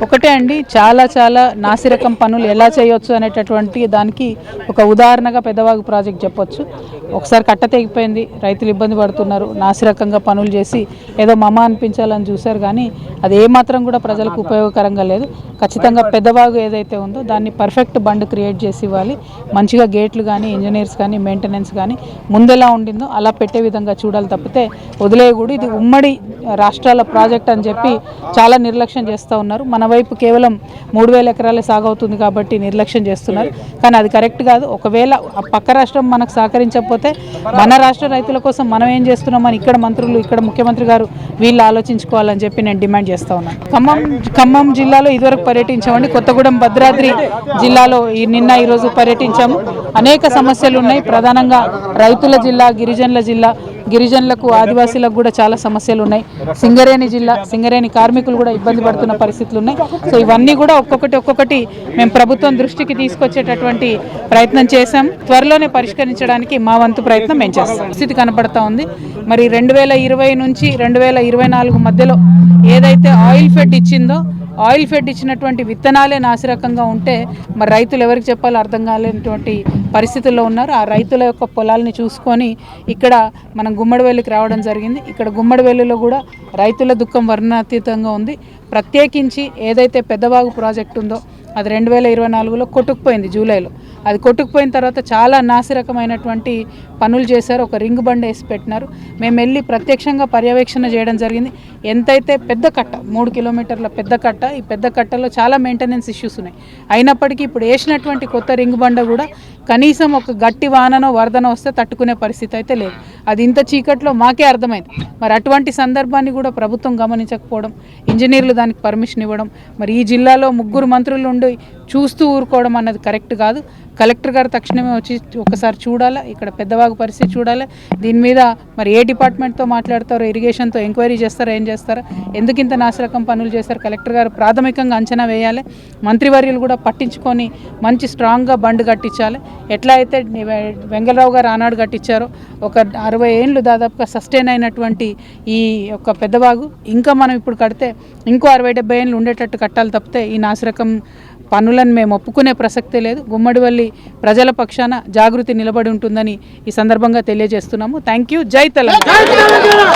ఒకటే అండి చాలా చాలా నాసిరకం పనులు ఎలా చేయొచ్చు అనేటటువంటి దానికి ఒక ఉదాహరణగా పెద్దవాగు ప్రాజెక్ట్ చెప్పొచ్చు. ఒకసారి కట్ట తెగిపోయింది, రైతులు ఇబ్బంది పడుతున్నారు, నాసిరకంగా పనులు చేసి ఏదో మమ అనిపించాలని చూశారు కానీ అది ఏమాత్రం కూడా ప్రజలకు ఉపయోగకరంగా లేదు. ఖచ్చితంగా పెద్దవాగు ఏదైతే ఉందో దాన్ని పర్ఫెక్ట్ బండ్ క్రియేట్ చేసి ఇవ్వాలి. మంచిగా గేట్లు కానీ ఇంజనీర్స్ కానీ మెయింటెనెన్స్ కానీ ముందెలా ఉండిందో అలా పెట్టే విధంగా చూడాలి తప్పితే వదిలేయకూడదు. ఇది ఉమ్మడి రాష్ట్రాల ప్రాజెక్ట్ అని చెప్పి చాలా నిర్లక్ష్యం చేస్తూ ఉన్నారు. మన వైపు కేవలం 3000 ఎకరాలే సాగవుతుంది కాబట్టి నిర్లక్ష్యం చేస్తున్నారు, కానీ అది కరెక్ట్ కాదు. ఒకవేళ పక్క రాష్ట్రం మనకు సహకరించకపోతే మన రాష్ట్ర రైతుల కోసం మనం ఏం చేస్తున్నామని ఇక్కడ మంత్రులు, ఇక్కడ ముఖ్యమంత్రి గారు వీళ్ళు ఆలోచించుకోవాలని చెప్పి నేను డిమాండ్ చేస్తూ ఉన్నాను. ఖమ్మం జిల్లాలో ఇదివరకు పర్యటించామండి. కొత్తగూడెం భద్రాద్రి జిల్లాలో ఈరోజు పర్యటించాము. అనేక సమస్యలు ఉన్నాయి. ప్రధానంగా రైతుల జిల్లా, గిరిజనుల జిల్లా, గిరిజనులకు ఆదివాసీలకు కూడా చాలా సమస్యలు ఉన్నాయి. సింగరేణి జిల్లా, సింగరేణి కార్మికులు కూడా ఇబ్బంది పడుతున్న పరిస్థితులు ఉన్నాయి. సో ఇవన్నీ కూడా ఒక్కొక్కటి మేము ప్రభుత్వం దృష్టికి తీసుకొచ్చేటటువంటి ప్రయత్నం చేశాం. త్వరలోనే పరిష్కరించడానికి మా వంతు ప్రయత్నం మేము చేస్తాం. పరిస్థితి కనపడతా ఉంది. మరి 2020 నుంచి 2024 మధ్యలో ఏదైతే ఆయిల్ ఫెడ్ ఇచ్చిందో, ఆయిల్ ఫెడ్ ఇచ్చినటువంటి విత్తనాలే నాసిరకంగా ఉంటే మరి రైతులు ఎవరికి చెప్పాలో అర్థం కాలేనటువంటి పరిస్థితుల్లో ఉన్నారు. ఆ రైతుల యొక్క పొలాలని చూసుకొని ఇక్కడ మనం గుమ్మడివెల్లికి రావడం జరిగింది. ఇక్కడ గుమ్మడివెల్లిలో కూడా రైతుల దుఃఖం వర్ణనాతీతంగా ఉంది. ప్రత్యేకించి ఏదైతే పెద్దవాగు ప్రాజెక్టు ఉందో అది 2024లో కొట్టుకుపోయింది. జూలైలో అది కొట్టుకుపోయిన తర్వాత చాలా నాసిరకమైనటువంటి పనులు చేశారు. ఒక రింగ్ బండ్ వేసి పెట్టినారు. మేము వెళ్ళి ప్రత్యక్షంగా పర్యవేక్షణ చేయడం జరిగింది. ఎంతైతే పెద్ద కట్ట, 3 కిలోమీటర్ల పెద్ద కట్ట, ఈ పెద్ద కట్టలో చాలా మెయింటెనెన్స్ ఇష్యూస్ ఉన్నాయి. అయినప్పటికీ ఇప్పుడు వేసినటువంటి కొత్త రింగ్ బండ కూడా కనీసం ఒక గట్టి వాననో వరదనో వస్తే తట్టుకునే పరిస్థితి అయితే లేదు. అది ఇంత చీకట్లో మాకే అర్థమైంది. మరి అటువంటి సందర్భాన్ని కూడా ప్రభుత్వం గమనించకపోవడం, ఇంజనీర్లు దానికి పర్మిషన్ ఇవ్వడం, మరి ఈ జిల్లాలో 3 మంత్రులు ఉండి చూస్తూ ఊరుకోవడం అన్నది కరెక్ట్ కాదు. కలెక్టర్ గారు తక్షణమే వచ్చి ఒకసారి చూడాలి, ఇక్కడ పెద్దవాగు పరిస్థితి చూడాలి. దీని మీద మరి ఏ డిపార్ట్మెంట్తో మాట్లాడతారో, ఇరిగేషన్తో ఎంక్వైరీ చేస్తారో, ఏం చేస్తారో, ఎందుకు ఇంత నాసిరకం పనులు చేస్తారు కలెక్టర్ గారు ప్రాథమికంగా అంచనా వేయాలి. మంత్రివర్యులు కూడా పట్టించుకొని మంచి స్ట్రాంగ్గా బండ్ కట్టించాలి. ఎట్లా అయితే వెంగళరావు గారు ఆనాడు కట్టించారో ఒక 60 ఏళ్ళు దాదాపుగా సస్టైన్ అయినటువంటి ఈ యొక్క పెద్దవాగు ఇంకా మనం ఇప్పుడు కడితే ఇంకో 60-70 ఏళ్ళు ఉండేటట్టు కట్టాలి తప్పితే ఈ నాసిరకం పనులను మేము ఒప్పుకునే ప్రసక్తే లేదు. గుమ్మడివల్లి ప్రజల పక్షాన జాగృతి నిలబడి ఉంటుందని ఈ సందర్భంగా తెలియజేస్తున్నాము. Thank you. జై తెలంగాణ.